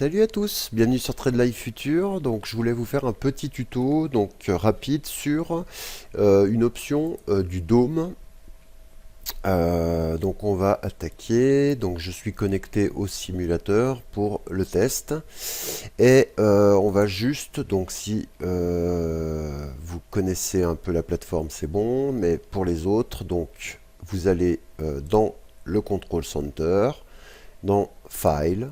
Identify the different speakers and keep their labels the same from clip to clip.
Speaker 1: Salut à tous, bienvenue sur Trade Life Future. Donc je voulais vous faire un petit tuto rapide sur une option du Dôme. Donc on va attaquer. Donc je suis connecté au simulateur pour le test et on va juste, donc si vous connaissez un peu la plateforme c'est bon, mais pour les autres, donc vous allez dans le Control Center, dans File,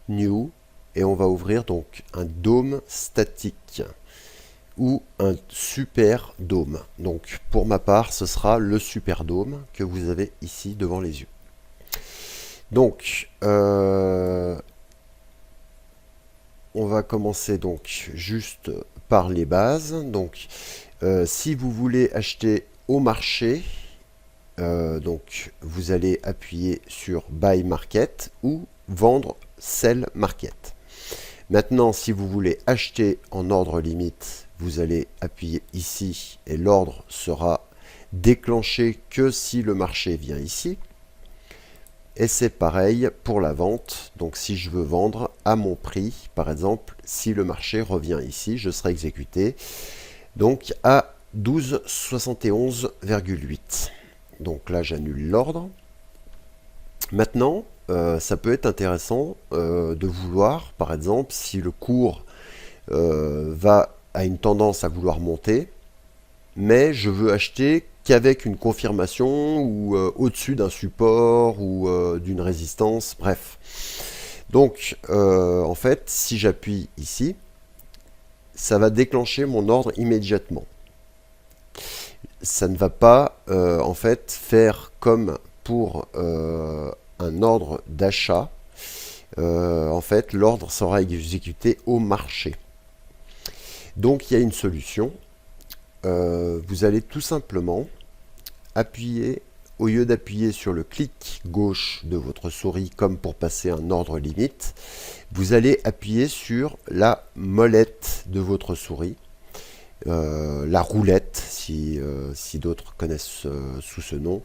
Speaker 1: New, et on va ouvrir donc un dôme statique ou un super dôme. Donc pour ma part, ce sera le super dôme que vous avez ici devant les yeux. Donc on va commencer donc juste par les bases. Donc si vous voulez acheter au marché, donc vous allez appuyer sur Buy Market ou vendre Sell Market. Maintenant, si vous voulez acheter en ordre limite, vous allez appuyer ici et l'ordre sera déclenché que si le marché vient ici. Et c'est pareil pour la vente. Donc si je veux vendre à mon prix, par exemple, si le marché revient ici, je serai exécuté donc à 12,71,8. Donc là, j'annule l'ordre. Maintenant, ça peut être intéressant de vouloir, par exemple, si le cours a une tendance à vouloir monter, mais je veux acheter qu'avec une confirmation ou au-dessus d'un support ou d'une résistance, bref. Donc, en fait, si j'appuie ici, ça va déclencher mon ordre immédiatement. Ça ne va pas, en fait, faire comme pour un ordre d'achat. En fait, l'ordre sera exécuté au marché. Donc, il y a une solution. Vous allez tout simplement appuyer, au lieu d'appuyer sur le clic gauche de votre souris comme pour passer un ordre limite, vous allez appuyer sur la molette de votre souris, la roulette si d'autres connaissent sous ce nom.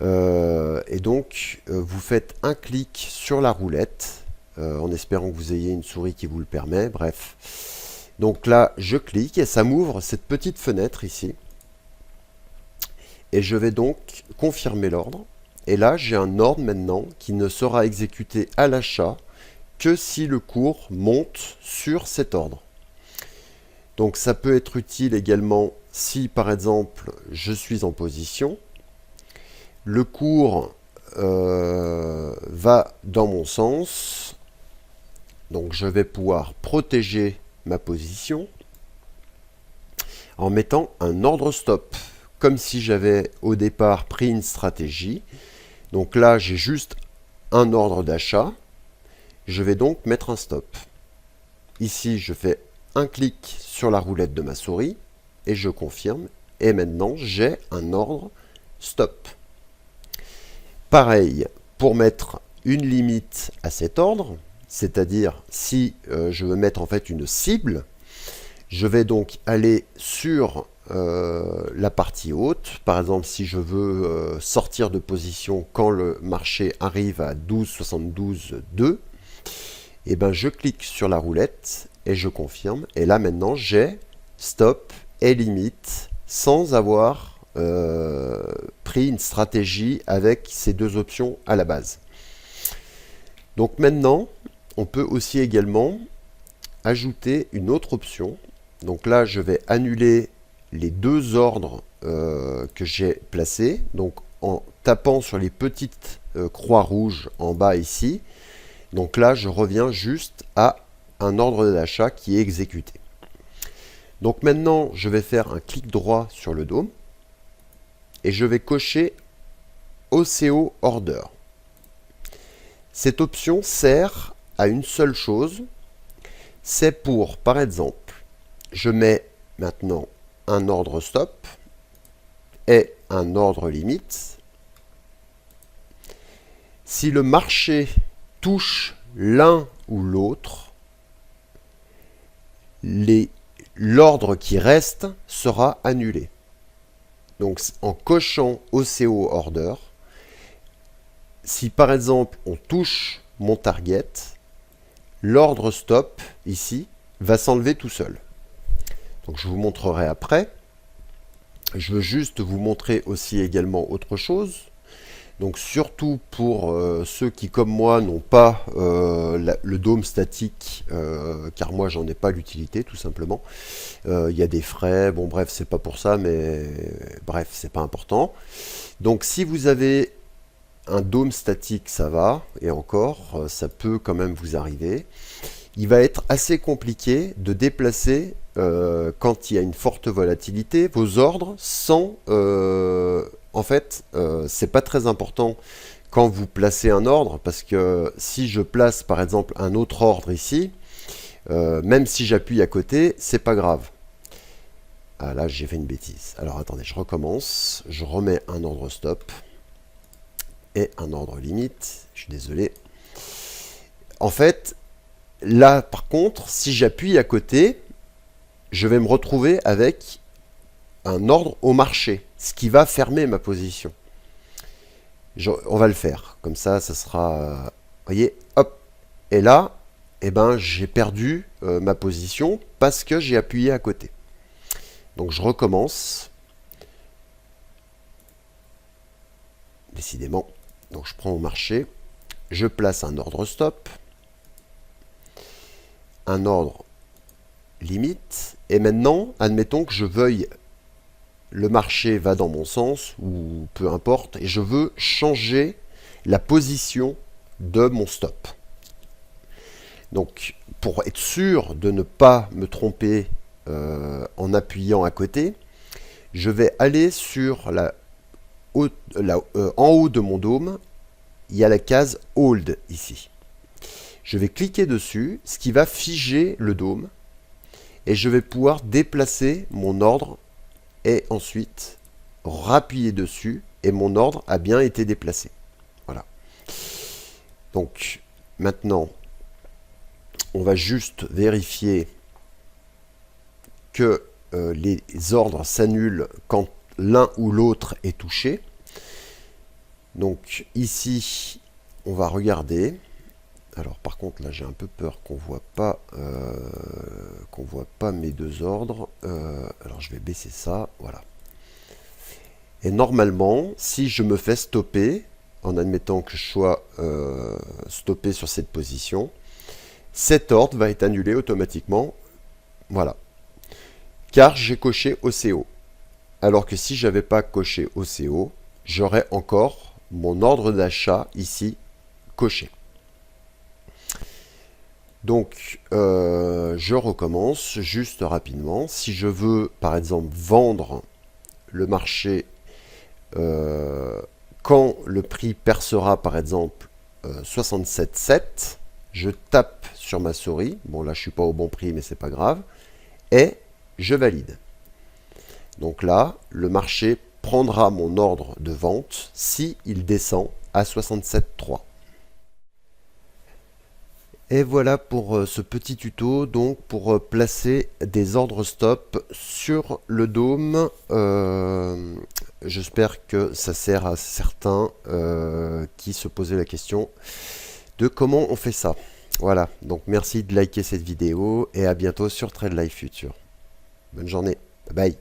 Speaker 1: Et donc vous faites un clic sur la roulette en espérant que vous ayez une souris qui vous le permet, bref. Donc là je clique et ça m'ouvre cette petite fenêtre ici et je vais donc confirmer l'ordre et là j'ai un ordre maintenant qui ne sera exécuté à l'achat que si le cours monte sur cet ordre. Donc ça peut être utile également si par exemple je suis en position, le cours va dans mon sens, donc je vais pouvoir protéger ma position en mettant un ordre stop, comme si j'avais au départ pris une stratégie. Donc là j'ai juste un ordre d'achat, je vais donc mettre un stop. Ici je fais un clic sur la roulette de ma souris et je confirme, et maintenant j'ai un ordre stop. Pareil pour mettre une limite à cet ordre, c'est-à-dire si je veux mettre en fait une cible, je vais donc aller sur la partie haute. Par exemple, si je veux sortir de position quand le marché arrive à 12,72,2, et ben je clique sur la roulette et je confirme. Et là maintenant j'ai stop et limite sans avoir pris une stratégie avec ces deux options à la base. Donc maintenant, on peut aussi également ajouter une autre option. Donc là, je vais annuler les deux ordres que j'ai placés. Donc en tapant sur les petites croix rouges en bas ici. Donc là, je reviens juste à un ordre d'achat qui est exécuté. Donc maintenant, je vais faire un clic droit sur le dôme et je vais cocher OCO Order. Cette option sert à une seule chose, c'est pour, par exemple, je mets maintenant un ordre stop et un ordre limite. Si le marché touche l'un ou l'autre, l'ordre qui reste sera annulé. Donc en cochant OCO Order, si par exemple on touche mon target, l'ordre stop, ici, va s'enlever tout seul. Donc je vous montrerai après. Je veux juste vous montrer aussi également autre chose. Donc surtout pour ceux qui comme moi n'ont pas le dôme statique, car moi j'en ai pas l'utilité tout simplement. Il y a des frais, bon bref c'est pas pour ça, mais bref c'est pas important. Donc si vous avez un dôme statique ça va, et encore ça peut quand même vous arriver. Il va être assez compliqué de déplacer quand il y a une forte volatilité vos ordres sans en fait, c'est pas très important quand vous placez un ordre, parce que si je place par exemple un autre ordre ici, même si j'appuie à côté, c'est pas grave. Ah là, j'ai fait une bêtise. Alors attendez, je recommence. Je remets un ordre stop et un ordre limite. Je suis désolé. En fait, là par contre, si j'appuie à côté, je vais me retrouver avec un ordre au marché, ce qui va fermer ma position. On va le faire, comme ça, ça sera... voyez, hop. Et là, eh ben, j'ai perdu ma position parce que j'ai appuyé à côté. Donc je recommence. Décidément. Donc je prends au marché. Je place un ordre stop. Un ordre limite. Et maintenant, admettons que je veuille... Le marché va dans mon sens, ou peu importe, et je veux changer la position de mon stop. Donc, pour être sûr de ne pas me tromper en appuyant à côté, je vais aller sur en haut de mon dôme, il y a la case Hold ici. Je vais cliquer dessus, ce qui va figer le dôme, et je vais pouvoir déplacer mon ordre et ensuite rappuyer dessus et mon ordre a bien été déplacé. Voilà. Donc maintenant, on va juste vérifier que les ordres s'annulent quand l'un ou l'autre est touché. Donc ici, on va regarder. Alors par contre là j'ai un peu peur qu'on voit pas mes deux ordres. Alors je vais baisser ça, voilà. Et normalement, si je me fais stopper, en admettant que je sois stoppé sur cette position, cet ordre va être annulé automatiquement, voilà. Car j'ai coché OCO. Alors que si j'avais pas coché OCO, j'aurais encore mon ordre d'achat ici coché. Donc, je recommence juste rapidement. Si je veux, par exemple, vendre le marché quand le prix percera, par exemple, 67,7, je tape sur ma souris. Bon, là, je ne suis pas au bon prix, mais c'est pas grave. Et je valide. Donc là, le marché prendra mon ordre de vente si il descend à 67,3. Et voilà pour ce petit tuto, donc pour placer des ordres stop sur le dôme. J'espère que ça sert à certains qui se posaient la question de comment on fait ça. Voilà, donc merci de liker cette vidéo et à bientôt sur Trade Life Future. Bonne journée, bye bye.